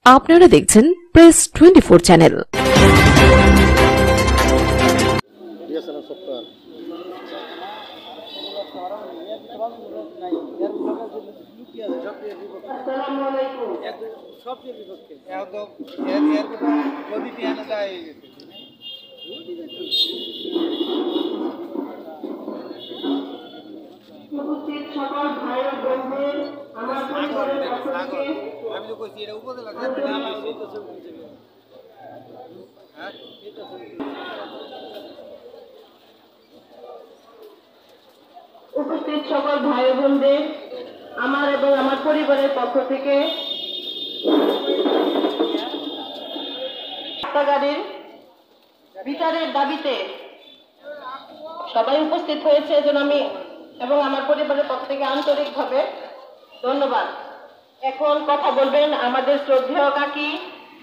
আপনারা দেখছেন press 24 channel. উপস্থিত সকল ভাই ও বন্ধু, আমার পরিবারের পক্ষ থেকে উপস্থিত সকল ভাই ও বোনদের আমার এবং আমার পরিবারের পক্ষ থেকে হত্যাকারীর বিচারের দাবিতে সবাই উপস্থিত হয়েছে, এজন্য আমি এবং আমার পরিবারের পক্ষ থেকে আন্তরিকভাবে ধন্যবাদ। এখন কথা বলবেন আমাদের শ্রদ্ধেয় কাকি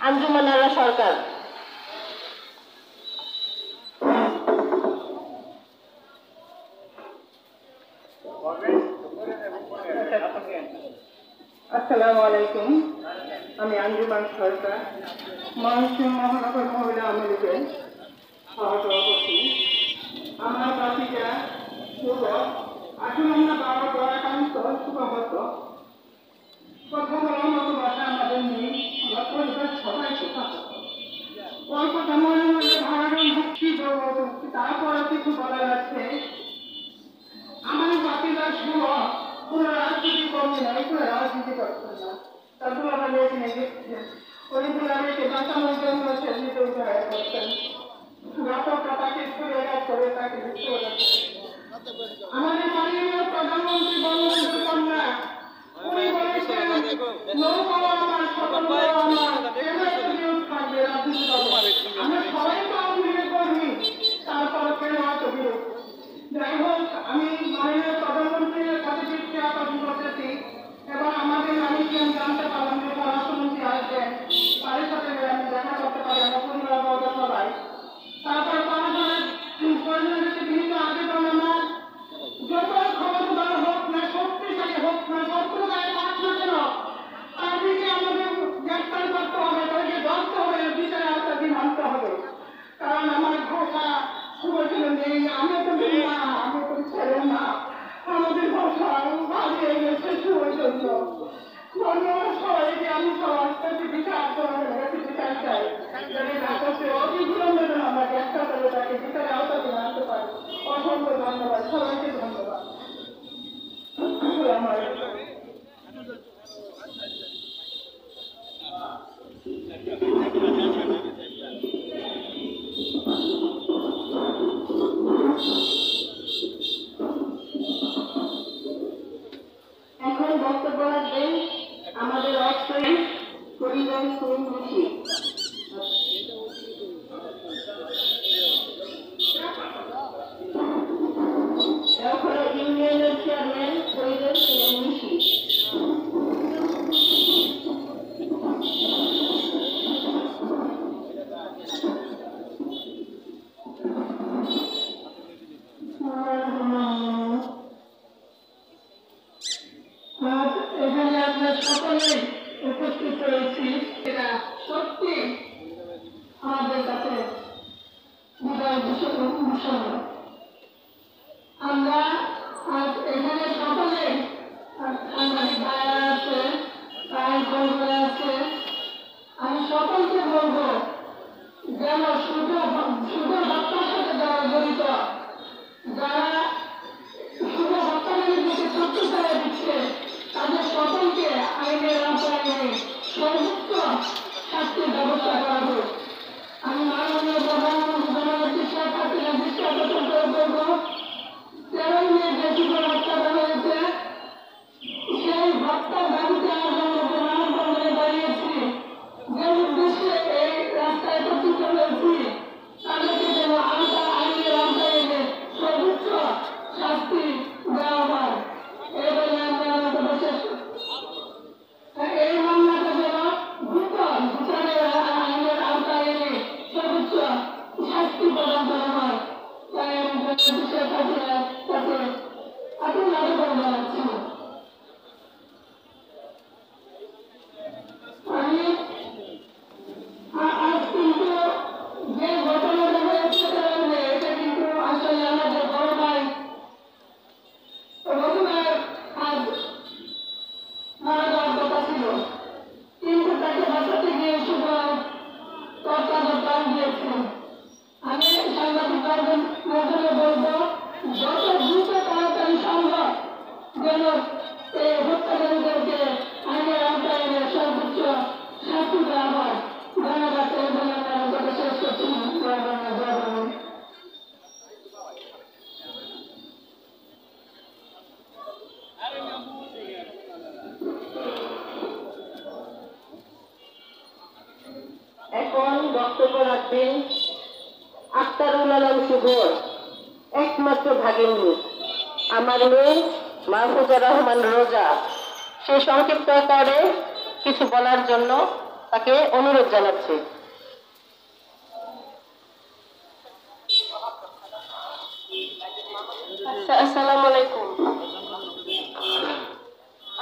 আঞ্জুমান আরা সরকার। আসসালামু আলাইকুম, আমি আঞ্জুমান সরকার, ময়মনসিংহ মহানগর মহিলা আওয়ামী লীগের সহসভাপতি। আমার বাতিটা শুভ, আসুন আমরা বাবা দয়াকান্ত শুভমত কথা বলার মতো ভাষা আমাদের নেই, আমরা পরিবার সবাই শুভাগত। ওই কথা মনে মনে ভাড়ার মুক্তি দেবো, তারপরে কিছু বলার আছে। আমার বাতিটা শুভ, কোনো রাজনীতি করবে না, কোনো রাজনীতি করছে না, তারপর আমার লোক নেই ওইগুলো আমাকে বাঁচানোর জন্য সেদিকে উদ্ধার করতেন। ঘাতকরা তাকে ছুড়ে করে তাকে মৃত্যু করেছে। আমাদের মাননীয় প্রধানমন্ত্রী বঙ্গবন্ধু কন্যা উনি বলেছেন, নৌকাও আমার, সকলও আমার, এমন থাকবে রাজনীতি দল। আমরা সবাই তো আওয়ামী কর্মী, তারপর কেন এত বিরোধ? যাই হোক, আমি মাননীয় প্রধানমন্ত্রীর কাছে চিঠি আবেদন করতেছি এবং আমাদের মাননীয় জানতে পারলাম যে পররাষ্ট্রমন্ত্রী আসবেন, তাদের সাথে আমি দেখা করতে পারি, আমার পরিবার সবাই। তারপর প্রয়োজনীয় বিভিন্ন আবেদন আমার যত ক্ষমতার হোক না, শক্তিশালী হোক না, শত্রুতায় থাক না কেন, তাদেরকে আমাদের গ্রেফতার করতে হবে, তাদেরকে ধরতে হবে, বিচারে আওতাধীন আনতে হবে। কারণ আমার ভাষা শুভ ছিল নেই, আমি তো না, আমি তো ছেলে না, আমাদের ভাষা হারিয়ে গেছে শুভর জন্য। ধন্যবাদ সবাইকে, আমি সবার কাছে বিচার বিচার চাই, যদি না করতে অবিলম্বে যেন আমরা গ্রেফতার করে তাকে বিচারে আওতাধীন আনতে পারি। অসংখ্য ধন্যবাদ সবাইকে, ধন্যবাদ। আমার এখন বক্তব্য রাখবেন আমাদের অস্থায়ী পরিবার সমিতি ইউনিয়নের চেয়ারম্যান পরিবার সমিতি। এখানে আপনার সকলে উপস্থিত রয়েছি, এটা সত্যি আমাদের কাছে বিদায় ভূষণ। আমরা আজ এখানে সকলে সাংবাদিক ভাইরা আছে, ভাই বোনরা আছে, আমি সকলকে বলবো যেন শুধু হত্যার সাথে যারা জড়িত, যারা শুধু হত্যাকারীর দিকে চক্ষু ফেলে দিচ্ছে, তাদের সকলকে আইনের আওতায় সর্বোচ্চ শাস্তির ব্যবস্থা করা হোক। আমি মাননীয় প্রধানমন্ত্রী শেখ হাসিনা দৃষ্টি আকর্ষণ করে বলবো, 13 মেয়ে যে শিশুর হত্যা করা হয়েছে, এই হত্যাকারীদেরকে আইনের আওতায় এনে সর্বোচ্চ শাস্তি দেওয়া হয়। ধন্যবাদ। এই বলে আমি আমার কথা শেষ করছি। এখন বক্তব্য রাখবেন আক্তারুল আলম শুভর একমাত্র ভাগিনী আমার মেয়ে মাহফুজা রহমান রোজা। সে সংক্ষিপ্ত আকারে কিছু বলার জন্য তাকে অনুরোধ জানাচ্ছি। আসসালামু আলাইকুম।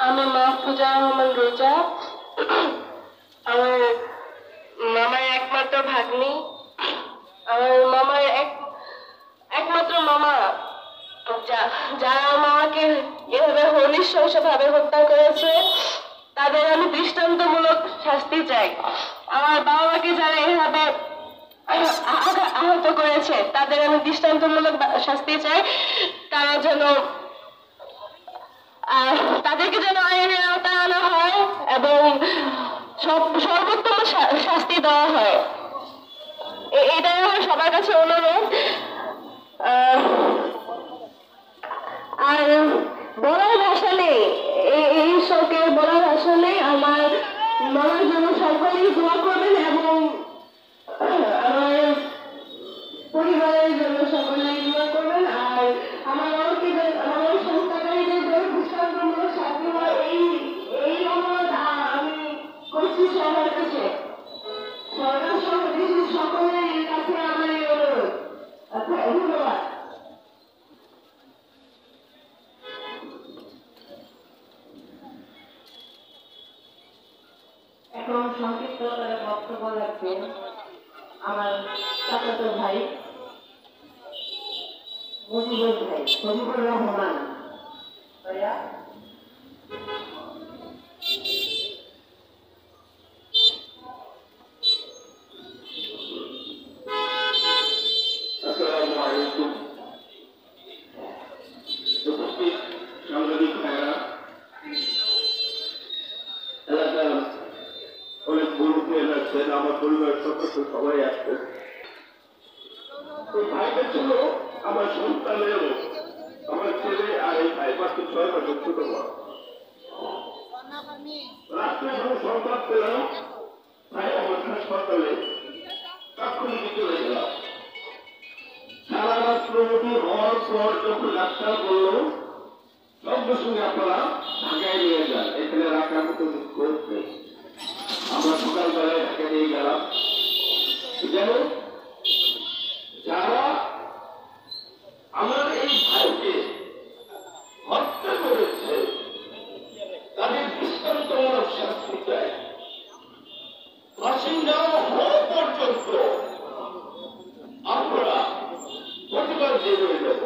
আমি মাহফুজা রহমান রোজা, আমার মামার একমাত্র ভাগ্নি, আমার মামার একমাত্র মামা, যারা আমাকে এভাবে নৃশংসভাবে হত্যা করেছে তাদের আমি দৃষ্টান্তমূলক শাস্তি চাই। আমার বাবা মাকে যারা এভাবে আহত করেছে তাদের আমি দৃষ্টান্তমূলক শাস্তি চাই। তারা যেন তাদেরকে যেন আইনের আওতায় আনা হয় এবং সর্বোত্তম শাস্তি দেওয়া হয়। এটাই আমার সবার কাছে অনুরোধ। আর বলার ভাষা নেই, এই শোকে বলার ভাষা নেই। আমার মামার জন্য সকলেই দোয়া করবেন এবং আমার পরিবারের জন্য সকলেই দোয়া করবেন। আর আমার আমার সংস্থাকারীদের দৃষ্টান্তমূলক শাস্তি হয় এই অনুরোধ আমি করছি সবার কাছে, সরকার সহ দেশের সকলের কাছে আমার এই অনুরোধ। ধন্যবাদ। এখন সংক্ষিপ্ত বক্তব্য রাখবেন আমার চাচাতো ভাই মুজিবুর রহমান ভাইয়া। আসসালামু আলাইকুম। উপস্থিত সাংবাদিক ভাইয়েরা, এলাকার অনেক বন্ধু আছেন, আমার পরিবারের সদস্য সবাই আসছে। ওই ভাইদের ছিল আমার সন্তানের, আমার ছেলে আর এই ভাই মাত্র 6 মাসের ছোট বড়। রাত্রে যখন সংবাদ পেলাম ভাই আমার হাসপাতালে, তাৎক্ষণিক চলে গেলাম। সারা রাত্র হওয়ার পর যখন ডাক্তার বলল সঙ্গে সঙ্গে আপনারা ঢাকায় নিয়ে যান, এখানে রাখার মতো করতে। আমরা সকালবেলায় ঢাকা নিয়ে গেলাম। যেন যারা আমার এই ভাইকে হত্যা করেছে তাদের দৃষ্টান্তমূলক শাস্তি চাই। বাসিন্দা হওয়া পর্যন্ত আমরা প্রতিবার জেল হয়ে যাব।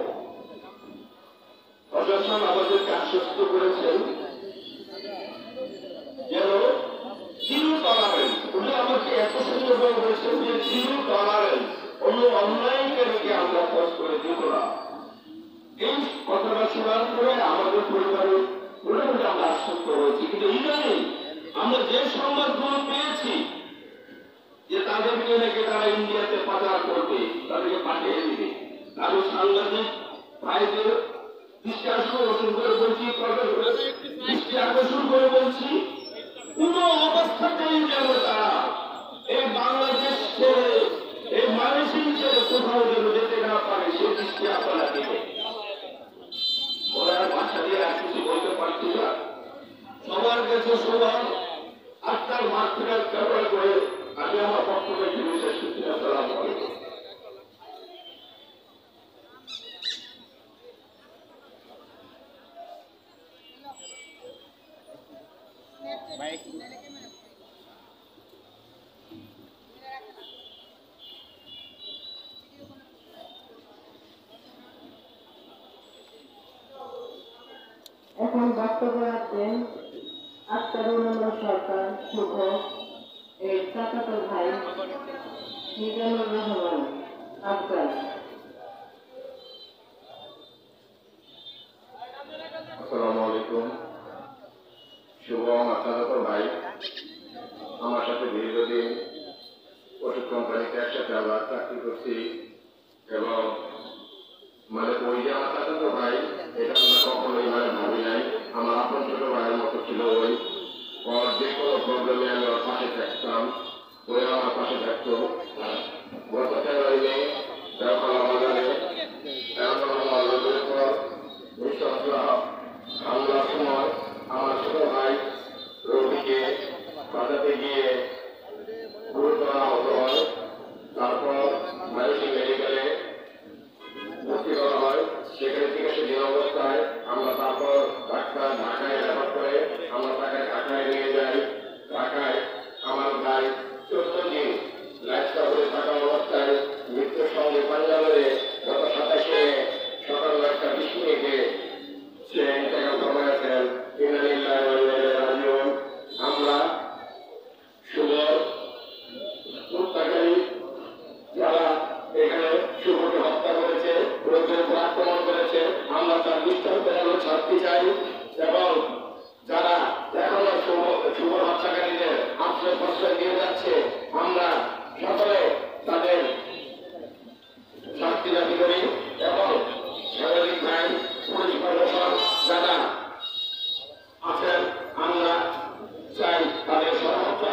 প্রশাসন আমাদেরকে আশ্বস্ত করেছেন যেন জিরো টলারেন্স। উনি আমাকে এত সুন্দরভাবে বলেছেন যে জিরো টলারেন্স, অন্য অন্যায়কারীকে আমরা খরচ করে দিব না। এই কথাটা শোনার পরে আমাদের পরিবারে মোটামুটি আমরা আশ্বস্ত হয়েছি। কিন্তু ইদানিং আমরা যে সংবাদগুলো পেয়েছি যে তাদেরকে নাকি তারা ইন্ডিয়াতে পাচার করবে, তাদেরকে পাঠিয়ে দিবে, আমি সাংবাদিক ভাইদের দৃষ্টি আকর্ষণ করে বলছি, দৃষ্টি আকর্ষণ করে বলছি, কোন অবস্থাতেই যেন তারা এই বাংলাদেশ ছেড়ে, এই মানুষই ছেড়ে কোথাও যেন যেতে না পারে, সে দৃষ্টি আপনারা দেবে। ওরা ভাষা দিয়ে আর কিছু বলতে পারছি না। সবার কাছে সবার আত্মার মাতৃকার ব্যবহার করে আমি আমার বক্তব্য শেষ করছি। আসসালামু আলাইকুম। এখন বক্তব্য রাখবেন আক্তারুল আলম সরকার শুভ এর চাচাতো ভাই মিজানুর রহমান আফগান। আসসালামু আলাইকুম। ভাইয়ের মতো ছিল। ওই ওর যে কোনো প্রবলেমে আমি ওর পাশে থাকতাম, ওই আমার পাশে থাকতো। গত 13 মে দেওয়ালা বাজারে হামলার সময় আমার ছোট ভাই রবিকে বাজাতে গিয়ে গুরুতর আহত হয়। তারপর মানসিক মেডিকেলে ভর্তি করা হয়। সেখানে চিকিৎসাধীন অবস্থায় আমরা তারপর ডাক্তার ঢাকায় রেফার করে আমরা তাকে ঢাকায় নিয়ে যাই। ঢাকায় আমার ভাই 14 দিন লাইফ সাপোর্টে থাকা অবস্থায় মৃত্যুর সঙ্গে পাঞ্জা লড়ে গত 27 মে সকাল 9টা 20 মিনিটে সে ইন্তেকাল করেছেন। আমরা শুভ হত্যাকারী যারা এখানে শুভকে হত্যা করেছে, রোগের উপর আক্রমণ করেছে, আমরা তার দৃষ্টান্ত ছাড়তে চাই। এবং যারা এখনো শুভ হত্যাকারীদের আশ্রয় প্রশ্রয় দিয়ে যাচ্ছে, আমরা সকলে তাদের শাস্তি দাবি করি। এবং সাংবাদিক ভাই, পুলিশ প্রশাসন যারা আছেন, আমরা চাই তাদের সর্বোচ্চ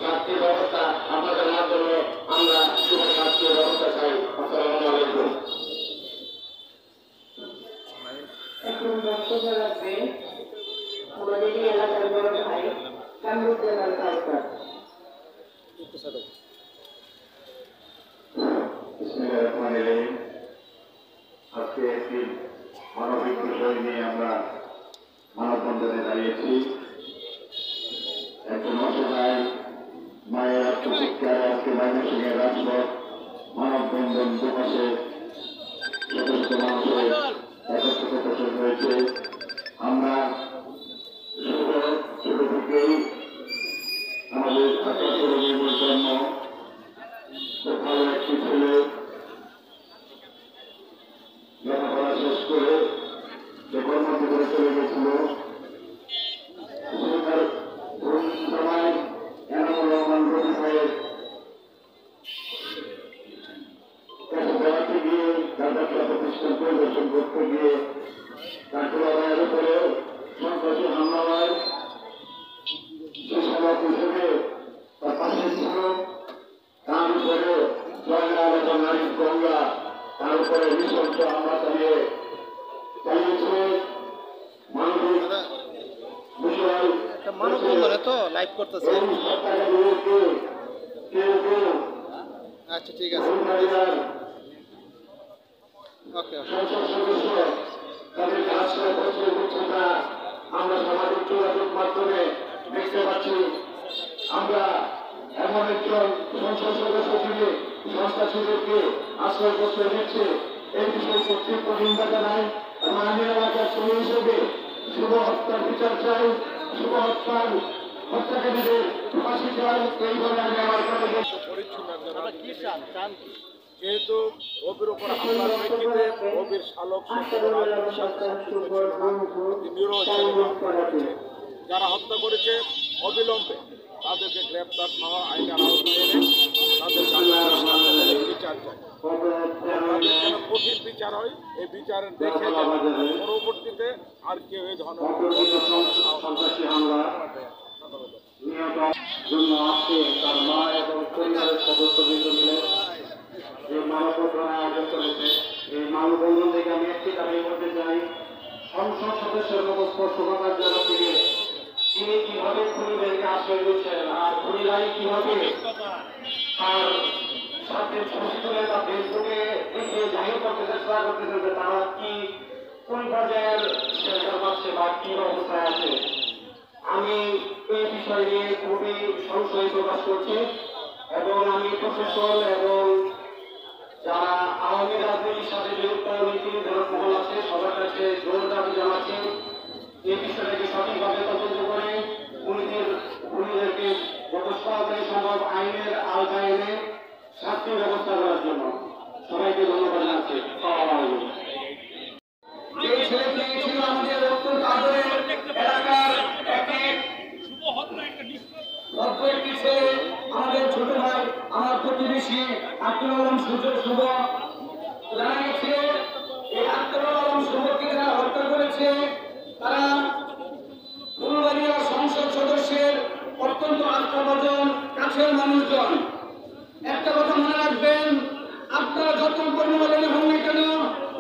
শাস্তির ব্যবস্থা আপনাদের মাধ্যমে আমরা শুভ শাস্তির ব্যবস্থা চাই। আসসালামু আলাইকুম। এখন বক্তব্য রাখবে আমাদের এই এলাকার বড় ভাই কামরুজ্জামান সরকার। আজকে একটি মানবিক বিষয় নিয়ে আমরা মানববন্ধনে দাঁড়িয়েছি। একজন অসহায় মায়ের আত্মচিৎকারে আজকে ময়মনসিংহের রাজপথ মানববন্ধন দুপাশে শত শত মানুষের একত্রিত হয়েছে। আমরা ছোট থেকেই আমাদের আত্মীয় জন্ম খুব ভালো একটি ছেলে লেখাপড়া শেষ করে যে কর্মজীবনে চলে গেছিল। সময় এনামুর রহমান রবি ভাইয়ের কাছে বেড়াতে গিয়ে তার ব্যবসা প্রতিষ্ঠান পরিদর্শন করতে গিয়ে তাকে ভাইয়ের উপরে সন্ত্রাসী হামলা হয়। সে সমাজ হিসেবে তার পাশে ছিল। তার উপরে জয়নাল এবং নারী গঙ্গা তার উপরে নৃশংস হামলা চালিয়েছে। মানবিক বিষয় মানববন্ধনে তো লাইভ করতেছে। আচ্ছা ঠিক আছে, ওকে তাদেরকে আশ্রয় প্রশ্রয় করছে না, আমরা সামাজিক যোগাযোগ মাধ্যমে দেখতে পাচ্ছি। আমরা এমন একজন সংসদ সদস্য ছিলেন সন্ত্রাসীদেরকে আশ্রয় প্রশ্রয় দিচ্ছে, এই বিষয়ে তীব্র নিন্দা জানাই। আমি এলাকার ছেলে হিসেবে শুভ হত্যার বিচার চাই, শুভ হত্যাকারীদের ফাঁসি চাই। এইভাবে আমি আমার কথা যেহেতু রবির উপর হামলার প্রেক্ষিতে রবির শালক যারা হত্যা করেছে অবিলম্বে তাদেরকে গ্রেপ্তার সহ আইনের আওতায় এনে তাদের বিচার চাই। তাদের যেন কঠিন বিচার হয়, এই বিচারের দেখে পরবর্তীতে আর কেউ এই ধরনের জন্য আজকে তার মা এবং পরিবারের সদস্যবৃন্দ মিলে যে মানববন্ধন আয়োজন করেছে, এই মানববন্ধন থেকে আমি একটি দাবি করতে চাই। সংসদ সদস্যের মতো স্পর্শকার জায়গা থেকে তিনি কিভাবে খুনিদেরকে আশ্রয় দিচ্ছেন, আর খুনিরাই কিভাবে তার সাথে ছবি তুলে তার ফেসবুকে দেখিয়ে জাহির করতে চেষ্টা করতেছে যে তারা কি কোন পর্যায়ের শেল্টার পাচ্ছে বা কি অবস্থায় আছে। আমি এই বিষয় নিয়ে খুবই সংশয় প্রকাশ করছি এবং আমি প্রশাসন এবং যারা আওয়ামী রাজনীতির সাথে যুক্ত নীতিনির্ধারক মহল আছে সবার কাছে জোর দাবি জানাচ্ছি এই বিষয়টাকে সঠিকভাবে তদন্ত করে খুনিদেরকে যত সহজেই সম্ভব আইনের আওতায় এনে শাস্তির ব্যবস্থা করার জন্য সবাইকে ধন্যবাদ জানাচ্ছি। এই ছেলেটি ছিল আমাদের অত্যন্ত আদরের এলাকার একটি ছেলে, আমাদের ছোট ভাই, আমার প্রতিবেশী আব্দুল আলম শুভ। জানা গেছে এই আব্দুল আলম শুভকে যারা হত্যা করেছে তারা কাছের মানুষজন। একটা কথা মনে রাখবেন, আপনারা যত কর্মবলেন হন না কেন,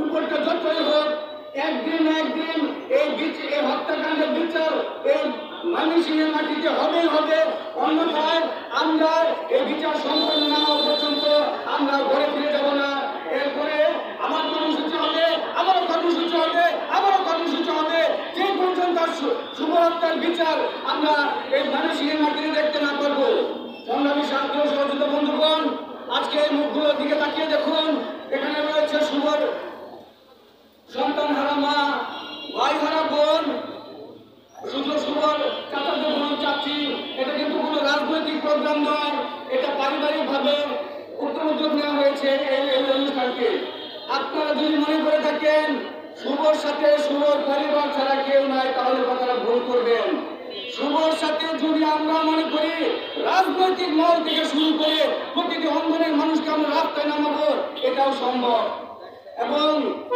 উপরটা যতই হোক, একদিন না একদিন এই হত্যাকাণ্ডের বিচার এই ময়মনসিংহের মাটিতে হবেই হবে। অন্যথায় আমরা এই বিচার সম্পন্ন না হওয়া পর্যন্ত আমরা ঘরে ফিরে যাব না। এরপরে আমার কর্মসূচি হবে, আমারও কর্মসূচি হবে, আমারও কর্মসূচি হবে, যে পর্যন্ত শুভ হত্যার বিচার আমরা এই ময়মনসিংহের মাটিতে দেখতে না পারবো। সংগ্রামী শান্তি ও সহযোগিতা বন্ধুগণ, আজকে এই মুখগুলোর দিকে তাকিয়ে দেখুন, এখানে রয়েছে শুভর সন্তান হারা মা, ভাই হারা বোন, শুধু শুভর চাচাতো বোন চাচি। এটা কিন্তু কোনো রাজনৈতিক প্রোগ্রাম নয়, এটা পারিবারিক ভাবে উদ্যোগ নেওয়া হয়েছে এই অনুষ্ঠানকে। আপনারা যদি মনে করে থাকেন শুভর সাথে শুভর পরিবার ছাড়া কেউ নাই, তাহলে কথাটা ভুল করবেন। শুভর সাথে যদি আমরা মনে করি রাজনৈতিক মহল থেকে শুরু করে প্রতিটি অঙ্গনের মানুষকে আমরা রাস্তায় নামাবো, এটাও সম্ভব। এবং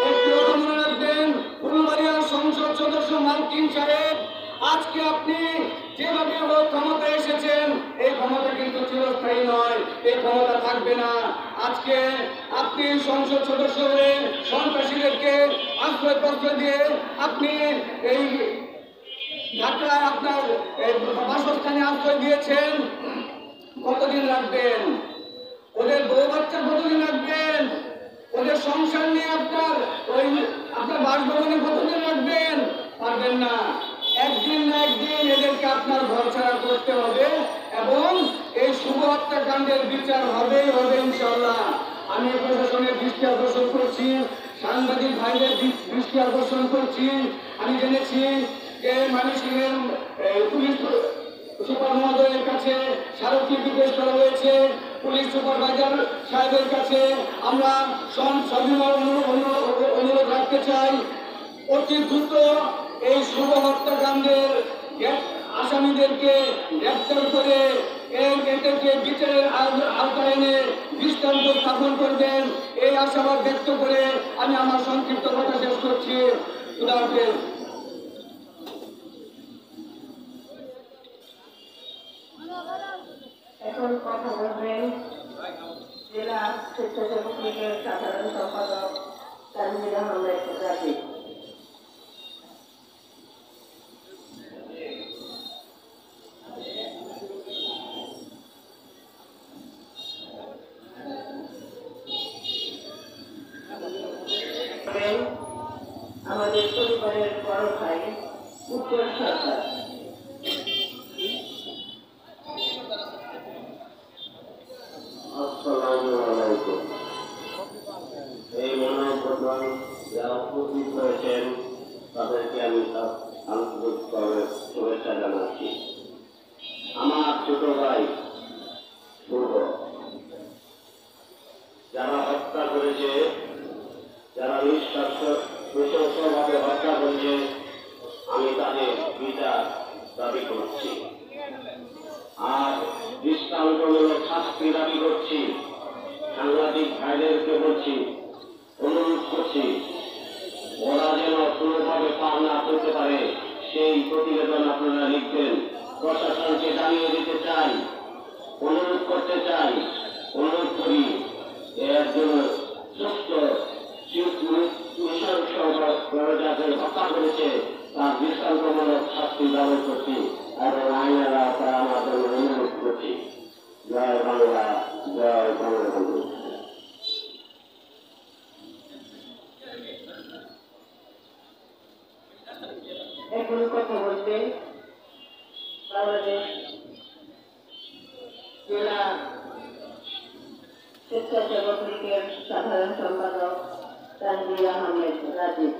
একটি কথা মনে রাখবেন, ফুলবাড়িয়ার সংসদ সদস্য মালকিন সাহেব, আজকে আপনি যেভাবে ক্ষমতায় এসেছেন, এই ক্ষমতা কিন্তু চিরস্থায়ী নয়, এই ক্ষমতা থাকবে না। আজকে আপনি সংসদ সদস্য হয়ে সন্ত্রাসীদেরকে আশ্রয় প্রশ্রয় দিয়ে আপনি এই ঢাকায় আপনার বাসস্থানে আশ্রয় দিয়েছেন। কতদিন রাখবেন? ওদের বউ বাচ্চা কতদিন রাখবেন? ওদের সংসার নিয়ে আপনার বাসভবনে কতদিন রাখবেন? পারবেন না। একদিন না একদিন এদেরকে আপনার ঘর ছাড়া করতে হবে এবং এই শুভ হত্যাকাণ্ডের বিচার হবেই হবে ইনশাআল্লাহ। আমি প্রশাসনের দৃষ্টি আকর্ষণ করছি, সাংবাদিক ভাইদের দৃষ্টি আকর্ষণ করছি। আমি জেনেছি যে ময়মনসিংহের পুলিশ সুপার মহোদয়ের কাছে স্মারকলিপি পেশ করা হয়েছে। পুলিশ সুপারভাইজার সাহেবের কাছে আমরা সবিনয় অনুরোধ রাখতে চাই, অতি দ্রুত এই শুভ হত্যাকাণ্ডের আসামিদেরকে গ্রেপ্তার করে এদেরকে বিচারের আওতায় এনে দৃষ্টান্ত স্থাপন করবেন, এই আশাবাদ ব্যক্ত করে আমি আমার সংক্ষিপ্ত কথা শেষ করছি। খুদা হাফেজ। এখন কথা বলবেন জেলা স্বেচ্ছাসেবক লীগের সাধারণ সম্পাদক তানভীর আহমেদ রাজীব। আমাদের পরিবারের বড় ভাই উজ্জ্বল সরকার। এই মানববন্ধন যারা উপস্থিত হয়েছেন তাদেরকে আমি আন্তরিকভাবে শুভেচ্ছা জানাচ্ছি। আমার ছোট ভাই শুভ যারা হত্যা করেছে, যারা নৃশংসভাবে হত্যা করেছে, আমি তাদের বিচার দাবি করছি আর দৃষ্টান্তমূলক শাস্তি দাবি করছি। সাংবাদিক ভাইদেরকে বলছি, অনুরোধ করছি, ওরা যেন কোনোভাবে পার না করতে পারে সেই প্রতিবেদন আপনারা লিখবেন। প্রশাসনকে জানিয়ে দিতে চাই, অনুরোধ করতে চাই, অনুরোধ করি এর জন্য সুস্থ যাদের হত্যা করেছে তার দৃষ্টান্তমূলক শাস্তি দাবি করছি এবং আইনেরা তা আমার জন্য অনুরোধ করছি। জয় বাংলা, জয় বঙ্গবন্ধু। এখন কথা বলবেন বাংলাদেশ জেলা স্বেচ্ছাসেবক লীগের সাধারণ সম্পাদক তানভীর আহমেদ রাজীব।